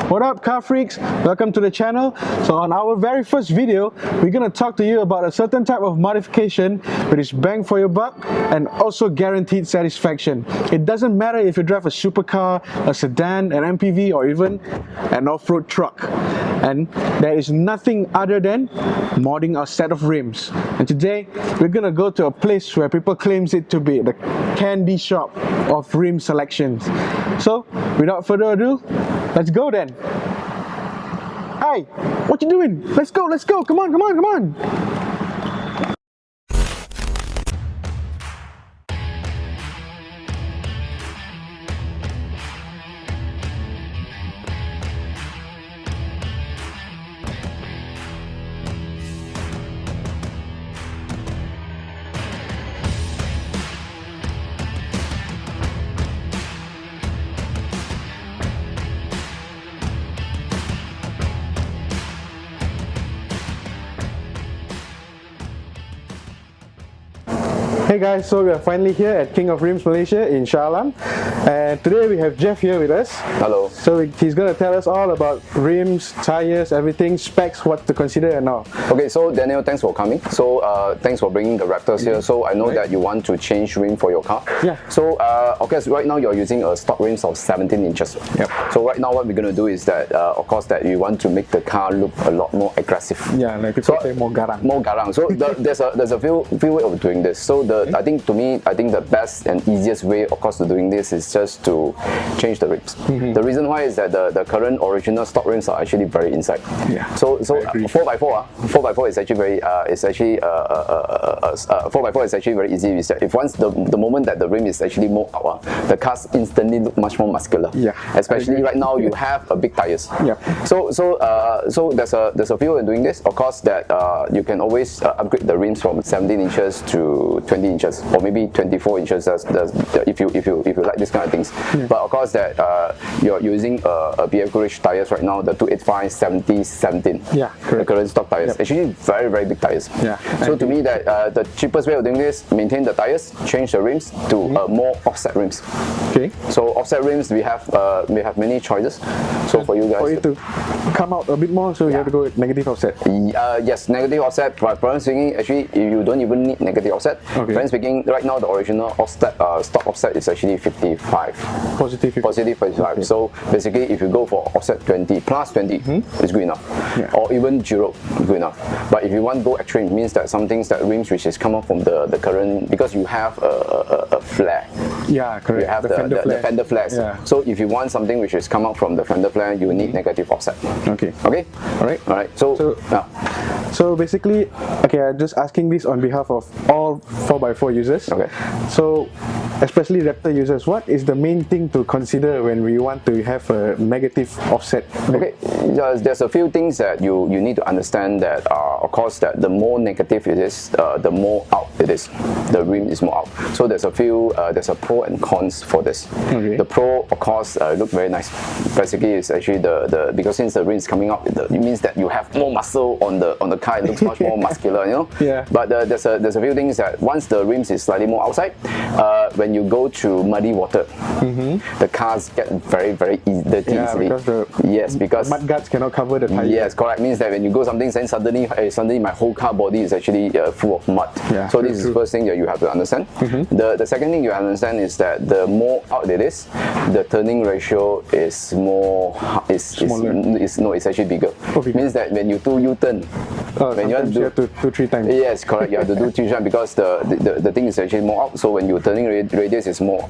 What up, car freaks? Welcome to the channel. So on our very first video, we're gonna talk to you about a certain type of modification which is bang for your buck and also guaranteed satisfaction. It doesn't matter if you drive a supercar, a sedan, an MPV, or even an off-road truck. And there is nothing other than modding a set of rims. And today, we're gonna go to a place where people claims it to be the candy shop of rim selections. So, without further ado, let's go then. Hey, what you doing? Let's go, come on, come on, come on. Hey guys, so we are finally here at King of Rims Malaysia in Shah Alam, and today we have Jeff here with us. Hello. So he's going to tell us all about rims, tires, everything, specs, what to consider and all. Okay, so Daniel, thanks for coming. So thanks for bringing the Raptors here. So I know that you want to change rim for your car. Yeah. So okay, so right now you're using a stock rims of 17 inches. Yep. So right now what we're going to do is that of course that you want to make the car look a lot more aggressive. Yeah, like people say more garang. More garang. So there's a few ways of doing this. So I think the best and easiest way, of course, to doing this is just to change the rims. The reason why is that the current original stock rims are actually very inside. Yeah. So 4x4 is actually very 4x4 is actually very easy. If once the moment that the rim is actually more out, the cars instantly look much more muscular. Yeah. Especially right now you have a big tires. Yeah. So there's a few way of doing this. Of course that you can always upgrade the rims from 17 inches to 20 inches or maybe 24 inches if you like this kind of things. Yeah. But of course that you're using a BF Courage tires right now, the 285 70 17. Yeah, correct. The current stock tires. Yep. Actually very big tires. Yeah. So to me that the cheapest way of doing this, maintain the tires, change the rims to more offset rims. Okay. So offset rims we have many choices. So for you guys, for you to come out a bit more, so you have to go with negative offset. Yes, negative offset. But frankly speaking, actually you don't even need negative offset. Okay. Frankly speaking, right now the original offset stock offset is actually 55. Positive 55. Okay. So basically, if you go for offset 20 plus 20, it's good enough. Yeah. Or even 0, good enough. But if you want to go extreme, means that some things that rims which is come up from the current, because you have a flare. Yeah, correct. You have the fender flares. Yeah. So if you want something which is come out from the fender flare, you need negative offset. Okay. Okay. All right. So basically, okay, I'm just asking this on behalf of all 4x4 users. Okay. So, especially Raptor users, what is the main thing to consider when we want to have a negative offset? Okay, there's a few things that you need to understand that of course that the more negative it is, the more out it is. The rim is more out. So there's a pro and cons for this. Okay. The pro, of course, look very nice. Basically, it's actually because since the rim is coming out, it means that you have more muscle on the car. It looks much more muscular, you know. Yeah. But there's a few things that once the rims is slightly more outside, when you go through muddy water, the cars get very dirty easily. Because mud guards cannot cover the tire. Yes, correct. Means that when you go something, then suddenly my whole car body is actually full of mud. Yeah, so this is the first thing that you have to understand. The second thing you understand is that the more out it is, the turning ratio is more it's actually bigger. Means that when you do U-turn, when you have to do 3 times. Yes, correct. You have to do 3 times because the thing is actually more out. So when you're turning radius is more.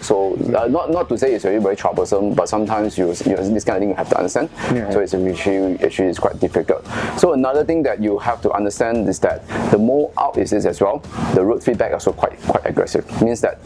So not to say it's very troublesome, but sometimes this kind of thing you have to understand. Yeah. So it's actually it's quite difficult. So another thing that you have to understand is that the more out it is as well, the road feedback also quite aggressive. It means that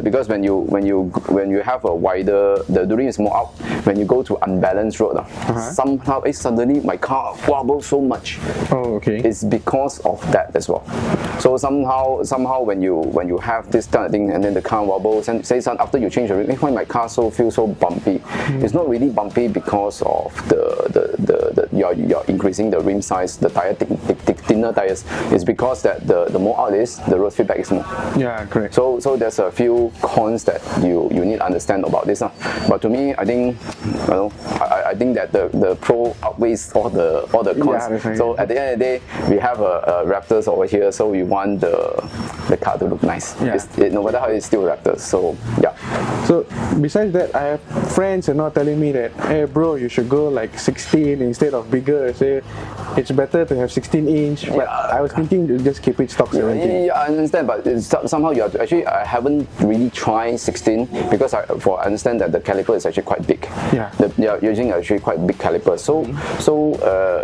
because when you have a wider, the rim is more out. When you go to unbalanced road, somehow suddenly my car wobbles so much. Oh, okay. It's because of that as well. So somehow when you have this kind of thing and then the car wobbles and say after you change the rim, why my car feels so bumpy? It's not really bumpy because of you're increasing the rim size, the tire thickness thinner tires is because that the more out it is, the road feedback is more. Yeah, correct. So there's a few cons that you need to understand about this. But to me, I think I think that the pro outweighs all the cons. Yeah, right. So at the end of the day, we have a Raptors over here, so we want the car to look nice. Yeah. No matter how, it's still Raptors. So yeah. So besides that, I have friends and not telling me that, hey bro, you should go like 16 instead of bigger. I say it's better to have 16-inch, but I was thinking to just keep it stock 17. Yeah, I understand, but somehow you have to, actually I haven't really tried 16 because I understand that the caliper is actually quite big. Yeah. They are using actually quite big caliper. So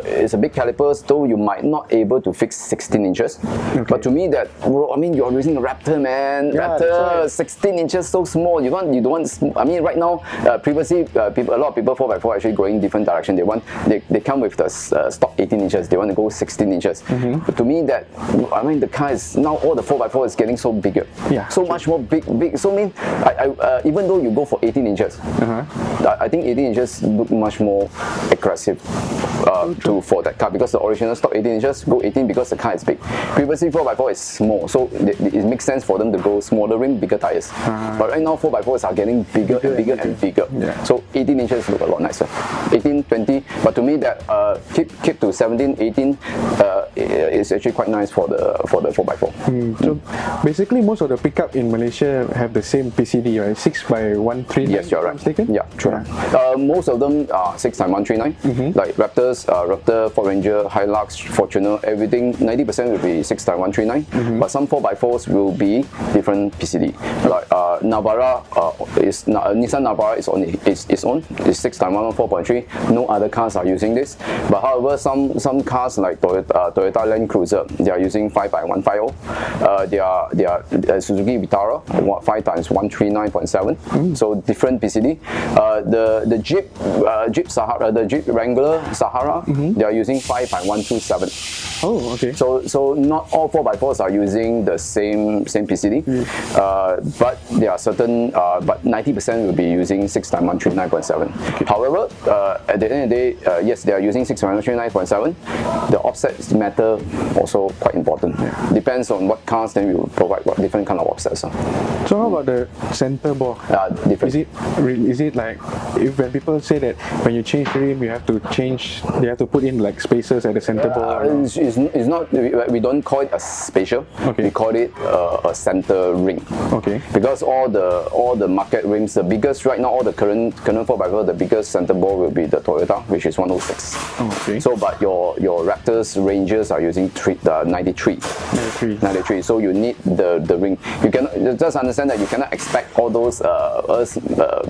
it's a big caliper, so you might not able to fix 16 inches. Okay. But to me that, I mean, you're using a Raptor, man. Yeah, Raptor, 16 inches so small. You don't want. I mean, right now, previously, a lot of people 4x4 actually going different direction. They come with the stock 18 inches. They want to go 16 inches. But to me that, I mean, the car is now all the 4x4 is getting so bigger. Yeah. So much more big. So I mean, even though you go for 18 inches, I think 18 inches look much more aggressive for that car, because the original stock 18 inches go 18 because the car is big. Previously 4x4 is small, so it makes sense for them to go smaller rim, bigger tires. But right now 4x4s are getting bigger and bigger and bigger. Yeah. So 18 inches look a lot nicer. 18, 20, but to me that keep to 17, 18 is actually quite nice for the 4x4. So basically most of the pickup in Malaysia have the same PCD, right? 6x139. Yes, you're right. Mistaken? Yeah, true. Yeah. Most of them are 6x139, like Raptors, Raptor, Ford Ranger, Hilux, Fortuner, everything 90% will be 6x139, but some 4x4s will be different PCD. Like Navara is Nissan Navara is on its own. It's 6x1 4.3. No other cars are using this. But however, some cars like Toyota Land Cruiser, they are using 5x150. They are Suzuki Vitara 5x139.7. So different PCD. The Jeep Sahara, the Jeep Wrangler Sahara, they are using 5x127. Oh, okay. So not all 4x4s are using the same PCD, but there are certain, but 90% will be using 6x139.7. However, at the end of the day, yes, they are using 6x139.7. The offsets matter also quite important. Depends on what cars, then we will provide what different kind of offsets. So how about the center bore? Different. Is it like, when people say that when you change the rim, you have to they have to put in like spacers at the center bore? It's not. We don't call it a spatial. Okay. We call it a center ring. Okay. Because all the market rims, the biggest right now, all the current 4x4, the biggest center bore will be the Toyota, which is 106. Okay. So, but your Raptors, Rangers are using 93. So you need the ring. You cannot just understand that you cannot expect all those us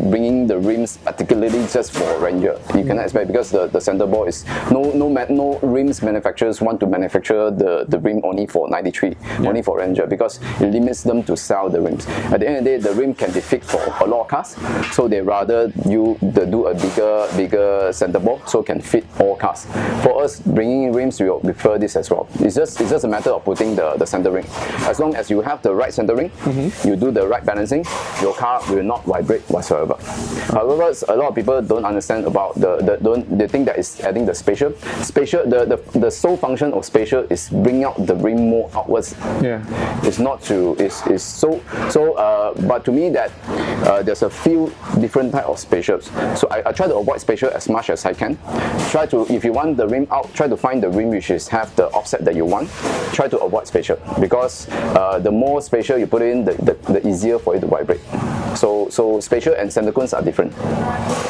bringing the rims particularly just for Ranger. You cannot expect, because the center bore is no rims manufacturers want to manufacture the rim only for 93, only for Ranger, because it limits them to sell the rims. At the end of the day, the rim can be fit for a lot of cars, so they rather do a bigger center bore so can fit all cars. For us bringing in rims, we prefer this as well. It's just a matter of putting the center ring. As long as you have the right center ring, you do the right balancing, your car will not vibrate whatsoever. However, a lot of people don't understand about they think that it's adding the spatial. The sole function of spatial is bring out the rim more outwards. Yeah. It's not to but to me that there's a few different type of spatials. So I try to avoid spatial as much as I can. Try to, if you want the rim out, try to find the rim which have the offset that you want. Try to avoid spatial, because the more spatial you put in, the easier for it to vibrate. So spatial and center cones are different.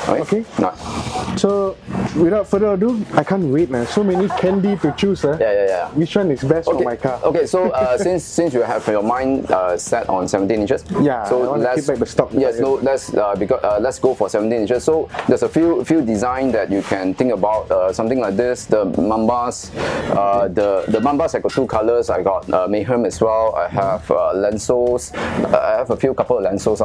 Okay. Right. So without further ado, I can't wait, man. So many candy to choose. Yeah. Which one is best for my car? Okay, so since you have your mind set on 17 inches. Yeah. So let's keep back the stock. Yes. No. Let's go for 17 inches. So there's a few design that you can think about. Something like this. The Mambas. The Mambas I got two colors. I got Mayhem as well. I have Lensos. I have a couple of Lensos.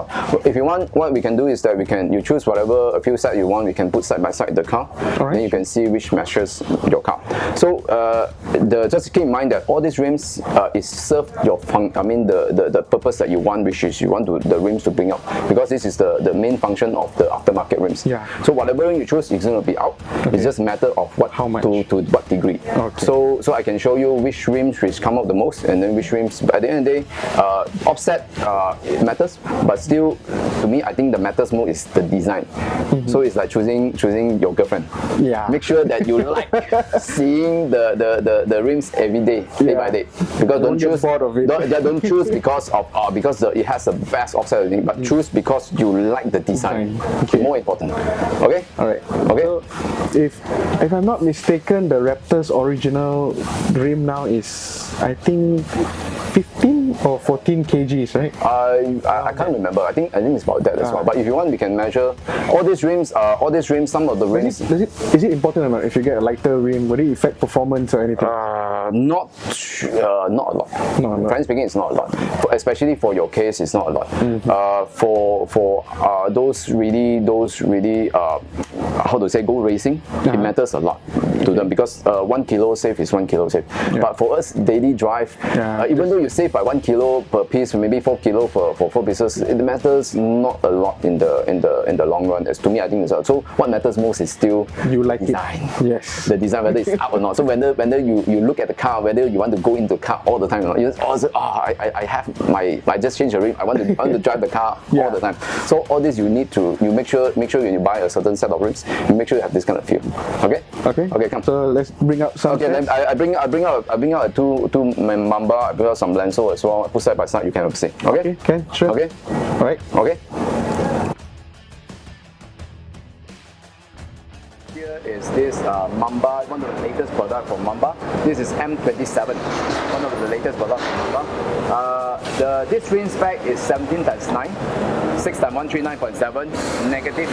If you want, what we can do is that you choose whatever a few set you want. We can put side by side the car. Then you can see which matches your car. So just keep in mind that all these rims is serve your the purpose that you want, which is you want the rims to bring out, because this is the main function of the aftermarket rims. So whatever you choose is going to be out. It's just a matter of how much to what degree. So I can show you which rims which come out the most, and then which rims. At the end of the day, offset it matters, but still, to me, I think the matters more is the design. So it's like choosing your girlfriend. Make sure that you like seeing the rims every day, day by day. Because don't choose because it has the best offset, but choose because you like the design. More important. Okay. All right. Okay. So if I'm not mistaken, the Raptor's original rim now is, I think, 15 or 14 kgs, right? I can't remember. I think it's about that as well. But if you want, we can measure all these rims. Some of the rims. Is it important or not? If you get a lighter rim, would it affect performance or anything? Not a lot. Frankly speaking, it's not a lot. Especially for your case, it's not a lot. For those really how to say, go racing, it matters a lot to them, because 1 kilo save is 1 kilo save. But for us, daily drive, even though you save by 1 kilo per piece, maybe 4 kilo for 4 pieces, it matters not a lot in the long run. As to me, I think it's so. What matters most is still you like design. Yes, the design, whether it's up or not. So whether you look at the car, whether you want to go into the car all the time or not, you just I just changed the rim. I want to drive the car all the time. So all this you make sure when you buy a certain set of rims, you make sure you have this kind of feel. Okay, come. So let's bring out some. Okay, then I bring out a two Mamba. I bring out some Lenso as well. Put side by side, you can see. Okay, sure. Okay, all right. Okay. Here is this Mamba, one of the latest products from Mamba. This is M27, one of the latest products from Mamba. This rim spec is 17 times 9, 6 times 139.7, negative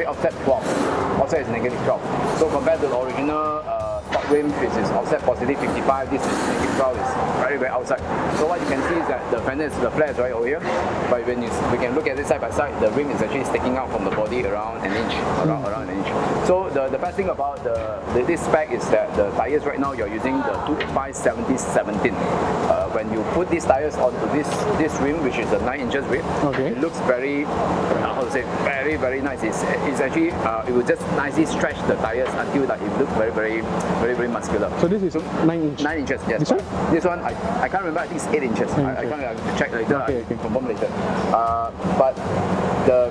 offset 12. Offset is negative 12. So compared to the original stock rim, which is offset positive 55, this is negative 12, is very, very outside. So what you can see is that the flare is right over here, but when we can look at it side by side, the rim is actually sticking out from the body around an inch, around an inch. So the best thing about this spec is that the tires right now, you're using the 285/70/17. When you put these tires onto this rim, which is a 9 inches rim, it looks very, very, very nice. It's actually it will just nicely stretch the tires until that it looks very, very, very, very muscular. So this is 9 inches. 9 inches. Yes. This one I can't remember. I think it's 8 inches. I can't check later. I can confirm later. But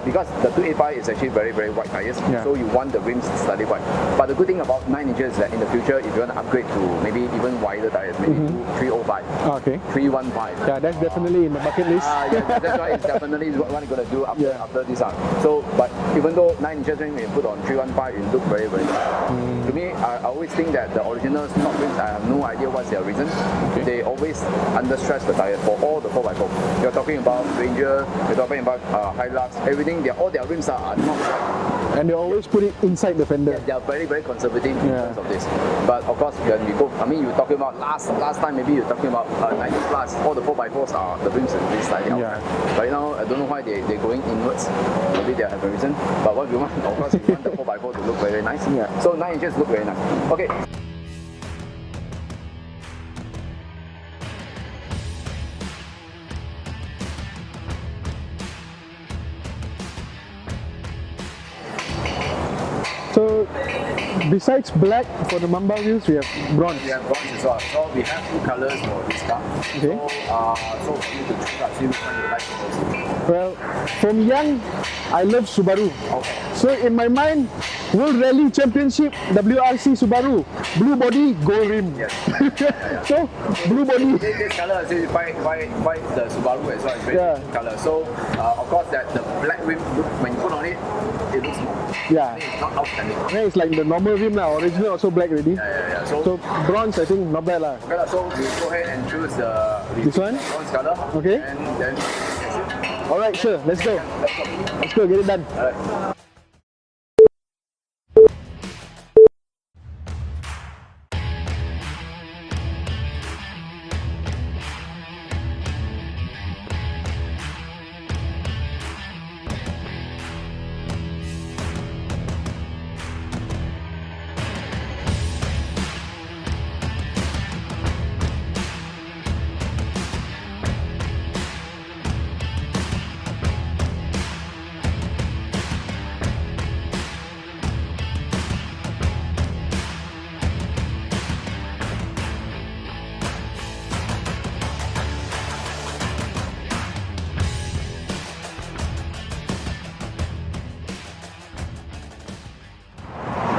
because the 285 is actually very, very wide tires, so you want the rims slightly wide. But the good thing about 9 inches is that in the future, if you want to upgrade to maybe even wider tires, maybe 305, 315. Yeah, that's definitely in the bucket list. That's why it's definitely what we're going to do after this. So, but even though 9 inches rim, you put on 315, it looks very, very nice. To me, I always think that the original stock rims, I have no idea what's their reason. They always understress the tires for all the 4x4. You're talking about Ranger, you're talking about Hilux, everything. All their rims are not wide. And they always put it inside the fender. They are very, very conservative in terms of this. But of course, when we go, you're talking about last time, maybe you're talking about 90 plus, all the 4x4s are, the rims are really slightly outside. Right now, I don't know why they're going inwards. Maybe they have a reason. But what we want, of course, we want the 4x4 to look very nice. So 9 inches look very nice. Okay. So, besides black for the Mamba wheels, we have bronze. We have bronze as well. So we have 2 colors for this car. Okay. So for you to choose, see which one you like the most. Well, from young, I love Subaru. Okay. So in my mind, World Rally Championship, WRC Subaru, blue body, gold rim. Yes. So, blue body. This color is quite the Subaru as well. It's very good color. So of course that the black rim, when you put on it, it looks small. It's not outstanding. Yeah, it's like the normal rim now, original also black already. Yeah. So bronze, I think not bad lah. Okay, so we go ahead and choose this one? Bronze color. Okay. And then alright, sure, let's go. Let's go, get it done. Alright.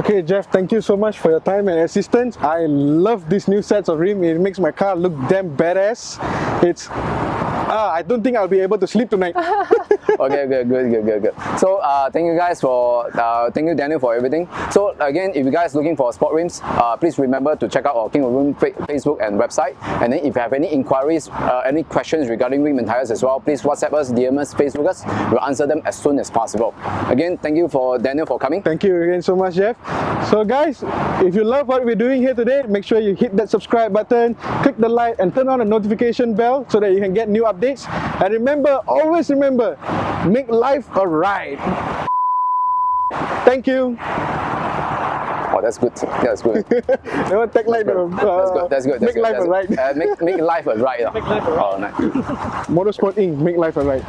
Okay, Jeff, thank you so much for your time and assistance. I love these new sets of rim. It makes my car look damn badass. It's I don't think I'll be able to sleep tonight. Okay, good. So thank you guys for thank you Daniel for everything. So again, if you guys looking for sport rims, please remember to check out our King of Rims Facebook and website. And then if you have any inquiries, any questions regarding rim and tires as well, please WhatsApp us, DM us, Facebook us. We'll answer them as soon as possible. Again, thank you for Daniel for coming. Thank you again so much, Jeff. So guys, if you love what we're doing here today, make sure you hit that subscribe button, click the like, and turn on the notification bell so that you can get new updates. And remember, always remember, make life a ride. Thank you. Oh, that's good. That's good. Never take like that's good. Make life a ride. Make life a ride. Motorsport INC, make life a ride.